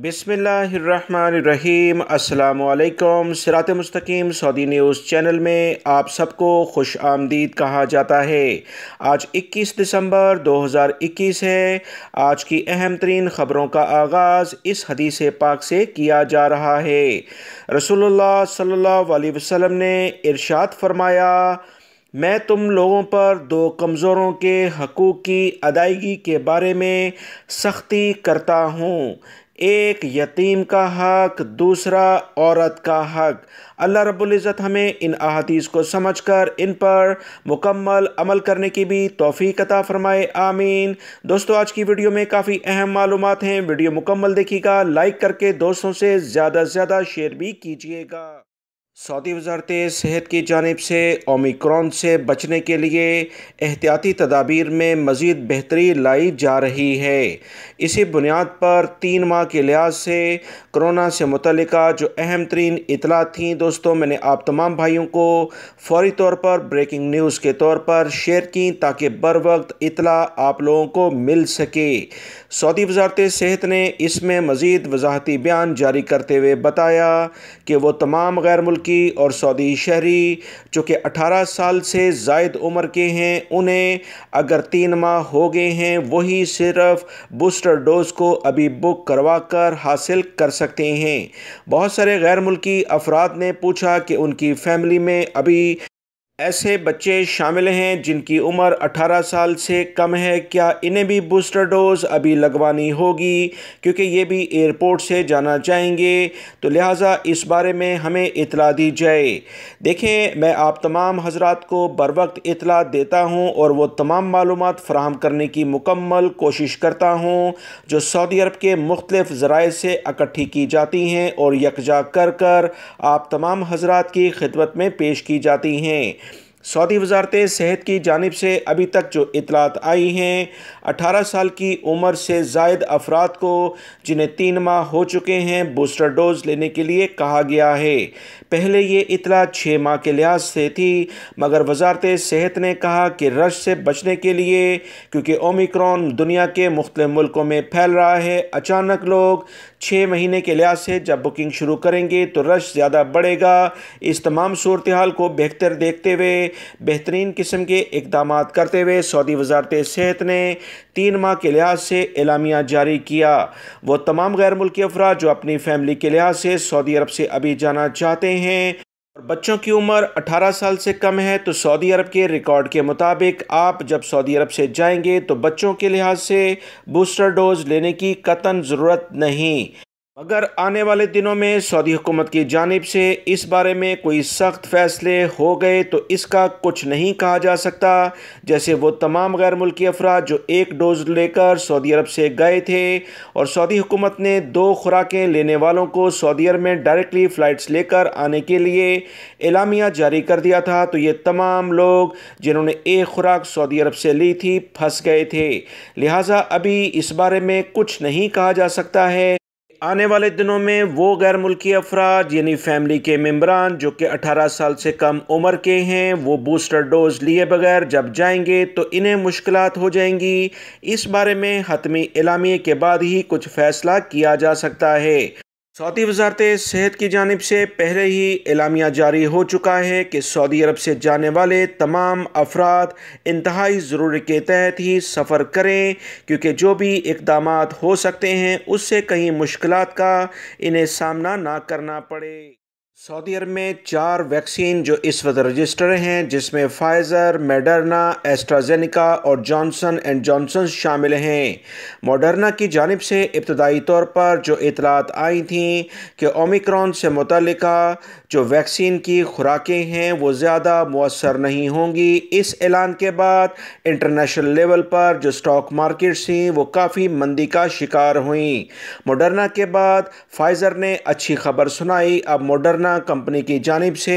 बिस्मिल्लाहिर्रहमानिर्रहीम। अस्सलामुअलैकुम। सिरात.e.मustaqem Saudi news channel में आप सबको खुश आमदीद कहा जाता है। आज 21 दिसंबर 2021 है। आज की अहम तरीन ख़बरों का आगाज़ इस हदीस पाक से किया जा रहा है। रसूलुल्लाह सल्लल्लाहु अलैहि वसल्लम ने इरशाद फरमाया, मैं तुम लोगों पर दो कमज़ोरों के हकूक़ की अदायगी के बारे में सख्ती करता हूँ। एक यतीम का हक, दूसरा औरत का हक। अल्लाह रब्बुल इज़्ज़त हमें इन अहादीस को समझकर इन पर मुकम्मल अमल करने की भी तौफीक अता फरमाए, आमीन। दोस्तों, आज की वीडियो में काफ़ी अहम मालूमात हैं। वीडियो मुकम्मल देखिएगा, लाइक करके दोस्तों से ज़्यादा शेयर भी कीजिएगा। सऊदी वज़ारत सेहत की जानिब से ओमिक्रॉन से बचने के लिए एहतियाती तदाबीर में मज़ीद बेहतरी लाई जा रही है। इसी बुनियाद पर 3 माह के लिहाज से कोरोना से मुतल्लिका जो अहम तरीन इतलात थीं, दोस्तों मैंने आप तमाम भाइयों को फ़ौरी तौर पर ब्रेकिंग न्यूज़ के तौर पर शेयर की ताकि बर वक्त इतला आप लोगों को मिल सके। सऊदी वज़ारत सेहत ने इसमें मज़ीद वजाहती बयान जारी करते हुए बताया कि वो तमाम गैर मुल्की और सऊदी शहरी जो कि 18 साल से ज़ायद उम्र के हैं, उन्हें अगर 3 माह हो गए हैं, वही सिर्फ बूस्टर डोज को अभी बुक करवा कर हासिल कर सकते हैं। बहुत सारे गैर मुल्की अफराद ने पूछा कि उनकी फैमिली में अभी ऐसे बच्चे शामिल हैं जिनकी उम्र 18 साल से कम है, क्या इन्हें भी बूस्टर डोज अभी लगवानी होगी, क्योंकि ये भी एयरपोर्ट से जाना चाहेंगे, तो लिहाजा इस बारे में हमें इतला दी जाए। देखें, मैं आप तमाम हजरात को बर वक्त इतला देता हूँ और वो तमाम मालूमात फ़राहम करने की मुकम्मल कोशिश करता हूँ जो सऊदी अरब के मुख्तलिफ़ ज़राए से इकट्ठी की जाती हैं और यकजा कर कर आप तमाम हजरात की खिदमत में पेश की जाती हैं। सऊदी वज़ारत सेहत की जानिब से अभी तक जो इतलात आई हैं, 18 साल की उम्र से ज़ायद अफराद को जिन्हें 3 माह हो चुके हैं, बूस्टर डोज लेने के लिए कहा गया है। पहले ये इतला 6 माह के लिहाज से थी, मगर वज़ारत सेहत ने कहा कि रश से बचने के लिए, क्योंकि ओमिक्रॉन दुनिया के मुख्तलिफ मुल्कों में फैल रहा है, अचानक लोग 6 महीने के लिहाज से जब बुकिंग शुरू करेंगे तो रश ज़्यादा बढ़ेगा। इस तमाम सूरत हाल को बेहतर देखते हुए बेहतरीन किस्म के इक़दामात करते हुए सऊदी वज़ारत सेहत ने 3 माह के लिहाज से एलामिया जारी किया। वो तमाम गैर मुल्की अफराद जो अपनी फैमिली के लिहाज से सऊदी अरब से अभी जाना चाहते हैं और बच्चों की उम्र 18 साल से कम है, तो सऊदी अरब के रिकॉर्ड के मुताबिक आप जब सऊदी अरब से जाएंगे तो बच्चों के लिहाज से बूस्टर डोज लेने की कतन ज़रूरत नहीं। मगर आने वाले दिनों में सऊदी हुकूमत की जानिब से इस बारे में कोई सख्त फ़ैसले हो गए तो इसका कुछ नहीं कहा जा सकता। जैसे वो तमाम गैर मुल्की अफराद जो 1 डोज़ लेकर सऊदी अरब से गए थे और सऊदी हुकूमत ने 2 खुराकें लेने वालों को सऊदी अरब में डायरेक्टली फ़्लाइट्स लेकर आने के लिए एलामिया जारी कर दिया था, तो ये तमाम लोग जिन्होंने 1 खुराक सऊदी अरब से ली थी फंस गए थे। लिहाजा अभी इस बारे में कुछ नहीं कहा जा सकता है। आने वाले दिनों में वो गैर मुल्की अफराद यानी फैमिली के मेम्बरान जो कि 18 साल से कम उम्र के हैं, वो बूस्टर डोज लिए बगैर जब जाएंगे तो इन्हें मुश्किलात हो जाएंगी। इस बारे में हतमी एलामिये के बाद ही कुछ फ़ैसला किया जा सकता है। सऊदी वज़ारत सेहत की जानिब से पहले ही एलामिया जारी हो चुका है कि सऊदी अरब से जाने वाले तमाम अफराद इंतहाई ज़रूरी के तहत ही सफ़र करें, क्योंकि जो भी इक़दामात हो सकते हैं उससे कहीं मुश्किलात का इन्हें सामना ना करना पड़े। सऊदी अरब में 4 वैक्सीन जो इस वक्त रजिस्टर हैं, जिसमें फाइज़र, मॉडर्ना, एस्ट्राजेनेका और जॉनसन एंड जॉनसन शामिल हैं। मॉडर्ना की जानिब से इब्तदाई तौर पर जो इतलात आई थीं कि ओमिक्रॉन से मुतल्लिका जो वैक्सीन की खुराकें हैं वो ज़्यादा मुअस्सर नहीं होंगी। इस ऐलान के बाद इंटरनेशनल लेवल पर जो स्टॉक मार्केट्स थी वो काफ़ी मंदी का शिकार हुई। मॉडर्ना के बाद फाइज़र ने अच्छी खबर सुनाई। अब मॉडर्ना कंपनी की जानिब से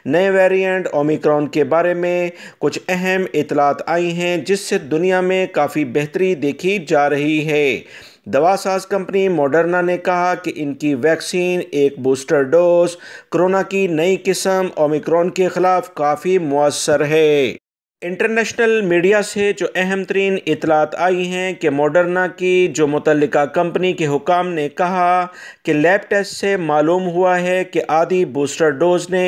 नए वेरिएंट ओमिक्रॉन के बारे में कुछ अहम इतलात आई हैं, जिससे दुनिया में काफ़ी बेहतरी देखी जा रही है। दवा साज कंपनी मॉडर्ना ने कहा कि इनकी वैक्सीन एक बूस्टर डोज कोरोना की नई किस्म ओमिक्रॉन के ख़िलाफ़ काफ़ी मुअस्सर है। इंटरनेशनल मीडिया से जो अहम तरीन इतलात आई हैं कि मॉडर्ना की जो मुतल्लिका कंपनी के हुकाम ने कहा कि लैब टेस्ट से मालूम हुआ है कि आधी बूस्टर डोज ने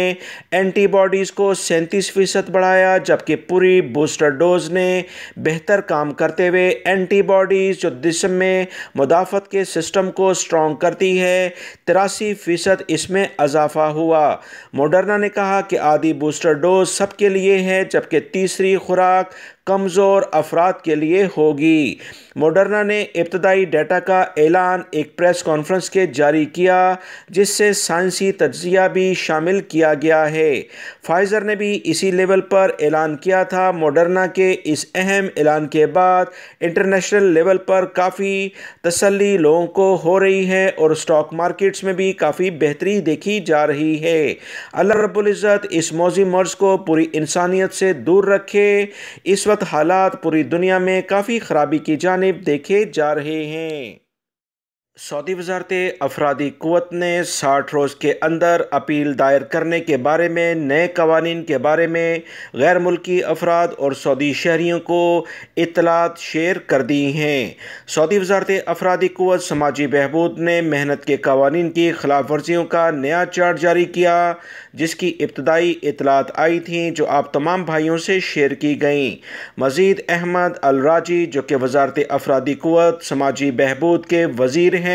एंटीबॉडीज़ को 37% बढ़ाया, जबकि पूरी बूस्टर डोज ने बेहतर काम करते हुए एंटीबॉडीज़ जो जिस्म में मुदाफ़त के सिस्टम को स्ट्रॉन्ग करती है 83% इसमें इजाफा हुआ। मॉडर्ना ने कहा कि आधी बूस्टर डोज सबके लिए है, जबकि तीसरी खुराक कमज़ोर अफराद के लिए होगी। मॉडर्ना ने इब्तदाई डाटा का ऐलान एक प्रेस कॉन्फ्रेंस के जारी किया, जिससे साइंसी तज्ज़िया भी शामिल किया गया है। फाइज़र ने भी इसी लेवल पर ऐलान किया था। मॉडर्ना के इस अहम ऐलान के बाद इंटरनेशनल लेवल पर काफ़ी तसल्ली लोगों को हो रही है और स्टॉक मार्केट्स में भी काफ़ी बेहतरी देखी जा रही है। अल्लाह रब्बुल इज़्ज़त इस मौजी मर्ज़ को पूरी इंसानियत से दूर रखे। इस वक्त हालात पूरी दुनिया में काफ़ी ख़राबी की जानिब देखे जा रहे हैं। सऊदी वज़ारत अफरादी क़ुव्वत ने 60 रोज़ के अंदर अपील दायर करने के बारे में नए कवानीन के बारे में गैर मुल्की अफराद और सऊदी शहरियों को इत्तलात शेयर कर दी हैं। सऊदी वज़ारत अफरादी क़ुव्वत समाजी बहबूद ने मेहनत के कवानीन की खिलाफ वर्जियों का नया चार्ट जारी किया, जिसकी इब्तदाई इत्तलात आई थी जो आप तमाम भाइयों से शेयर की गईं। मज़ीद अहमद अल राजी, जो कि वज़ारत अफरादी क़ुव्वत समाजी बहबूद के वज़ीर हैं,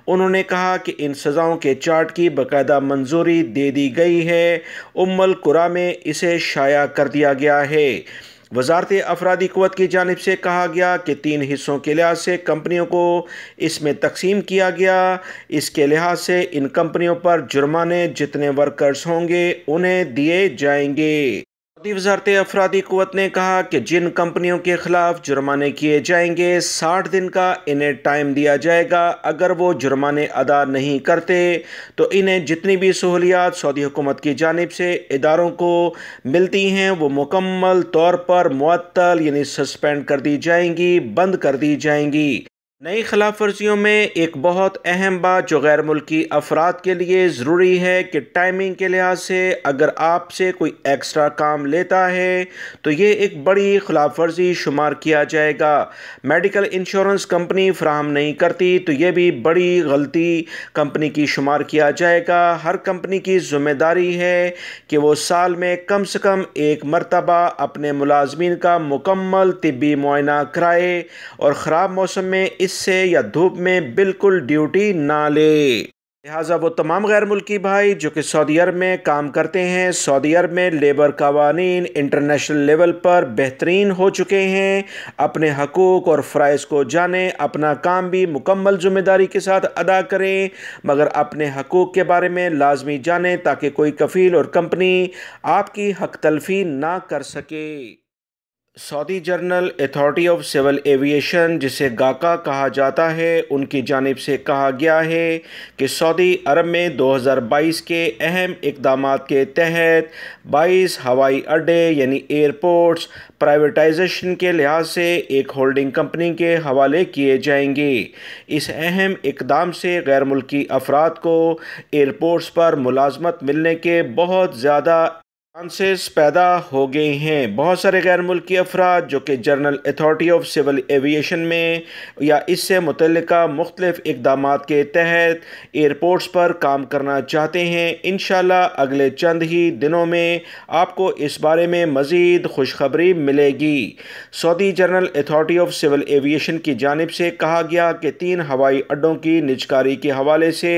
उन्होंने कहा कि इन सज़ाओं के चार्ट की बाकायदा मंजूरी दे दी गई है। उम्मुल कुरा में इसे शाया कर दिया गया है। वज़ारत अफरादी क़ुव्वत की जानिब से कहा गया कि 3 हिस्सों के लिहाज से कंपनियों को इसमें तकसीम किया गया। इसके लिहाज से इन कंपनियों पर जुर्माने जितने वर्कर्स होंगे उन्हें दिए जाएंगे। सऊदी वज़ारत अफरादी क़ुव्वत ने कहा कि जिन कंपनियों के ख़िलाफ़ जुर्माने किए जाएंगे 60 दिन का इन्हें टाइम दिया जाएगा। अगर वो जुर्माने अदा नहीं करते तो इन्हें जितनी भी सहूलियात सऊदी हुकूमत की जानिब से इदारों को मिलती हैं वो मुकम्मल तौर पर मुअत्तल यानी सस्पेंड कर दी जाएंगी, बंद कर दी जाएंगी। नई खिलाफ वर्जियों में एक बहुत अहम बात जो गैर मुल्की अफराद के लिए ज़रूरी है कि टाइमिंग के लिहाज से अगर आपसे कोई एक्स्ट्रा काम लेता है तो ये एक बड़ी खिलाफ वर्जी शुमार किया जाएगा। मेडिकल इंश्योरेंस कंपनी फ्राहम नहीं करती तो ये भी बड़ी गलती कंपनी की शुमार किया जाएगा। हर कंपनी की ज़िम्मेदारी है कि वो साल में कम से कम एक मरतबा अपने मुलाजमीन का मुकम्मल तिब्बी मुआयना कराए और ख़राब मौसम में इससे या धूप में बिल्कुल ड्यूटी ना ले। लिहाजा वो तमाम गैर मुल्की भाई जो कि सऊदी अरब में काम करते हैं, सऊदी अरब में लेबर कवानीन इंटरनेशनल लेवल पर बेहतरीन हो चुके हैं। अपने हकूक़ और फ़राइज़ को जानें, अपना काम भी मुकम्मल ज़िम्मेदारी के साथ अदा करें, मगर अपने हकूक़ के बारे में लाजमी जानें ताकि कोई कफ़ील और कंपनी आपकी हक तलफ़ी ना कर सके। Saudi general authority of civil aviation, जिसे गाका कहा जाता है, उनकी जानिब से कहा गया है कि सऊदी अरब में 2022 के अहम इक़दामात के तहत 22 हवाई अड्डे यानी एयरपोर्ट्स प्राइवेटाइजेशन के लिहाज से एक होल्डिंग कंपनी के हवाले किए जाएंगे। इस अहम इक़दाम से गैर मुल्की अफराद को एयरपोर्ट्स पर मुलाजमत मिलने के बहुत ज़्यादा चांसेस पैदा हो गए हैं। बहुत सारे गैर मुल्की अफराद जो कि general authority of civil aviation में या इससे मुतल्लिका मुख्तलिफ इक़दामात के तहत एयरपोर्ट्स पर काम करना चाहते हैं। इंशाल्लाह अगले चंद ही दिनों में आपको इस बारे में मज़ीद खुशखबरी मिलेगी। Saudi general authority of civil aviation की जानिब से कहा गया कि 3 हवाई अड्डों की निजकारी के हवाले से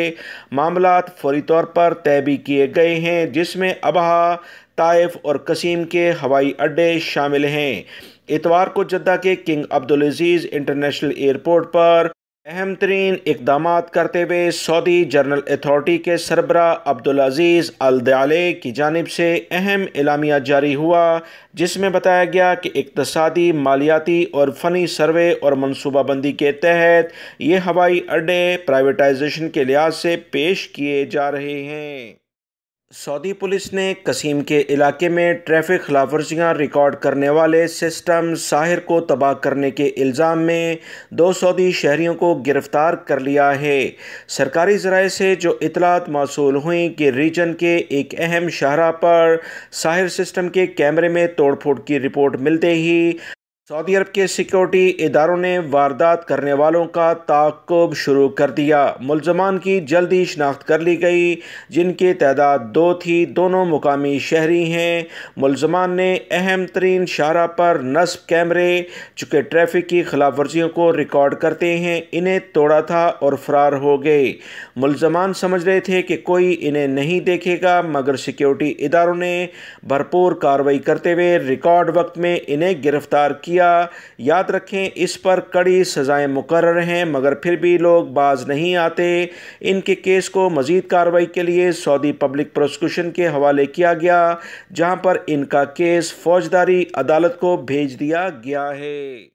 मामलात फौरी तौर पर तय भी किए गए हैं, जिसमें अबहा, ताइफ और कसीम के हवाई अड्डे शामिल हैं। इतवार को जद्दा के किंग अब्दुल अजीज़ इंटरनेशनल एयरपोर्ट पर अहम तरीन इक़दामात करते हुए सऊदी जर्नल अथॉरिटी के सरबरा अब्दुल अजीज़ अल दयाले की जानिब से अहम एलामिया जारी हुआ, जिसमें बताया गया कि इक़्तिसादी, मालियाती और फ़नी सर्वे और मनसूबाबंदी के तहत ये हवाई अड्डे प्राइवेटाइजेशन के लिहाज से पेश किए जा रहे हैं। सऊदी पुलिस ने कसीम के इलाके में ट्रैफिक खिलाफवर्जियाँ रिकॉर्ड करने वाले सिस्टम साहिर को तबाह करने के इल्ज़ाम में 2 सऊदी शहरियों को गिरफ्तार कर लिया है। सरकारी ज़राए से जो इतलात मौसूल हुई कि रीजन के एक अहम शाहरा पर साहिर सिस्टम के कैमरे में तोड़फोड़ की रिपोर्ट मिलते ही सऊदी अरब के सिक्योरिटी इदारों ने वारदात करने वालों का ताक़ुब शुरू कर दिया। मुल्ज़मान की जल्दी शनाख्त कर ली गई, जिनकी तादाद 2 थी। दोनों मुकामी शहरी हैं। मुल्ज़मान ने अहम तरीन शाहरा पर नस्ब कैमरे चुके ट्रैफिक की खिलाफ वर्जियों को रिकॉर्ड करते हैं, इन्हें तोड़ा था और फरार हो गए। मुल्ज़मान समझ रहे थे कि कोई इन्हें नहीं देखेगा, मगर सिक्योरिटी इदारों ने भरपूर कार्रवाई करते हुए रिकॉर्ड वक्त में इन्हें गिरफ्तार किया। याद रखें, इस पर कड़ी सजाएं मुकर्रर हैं, मगर फिर भी लोग बाज नहीं आते। इनके केस को मजीद कार्रवाई के लिए सऊदी पब्लिक प्रोसिक्यूशन के हवाले किया गया, जहां पर इनका केस फौजदारी अदालत को भेज दिया गया है।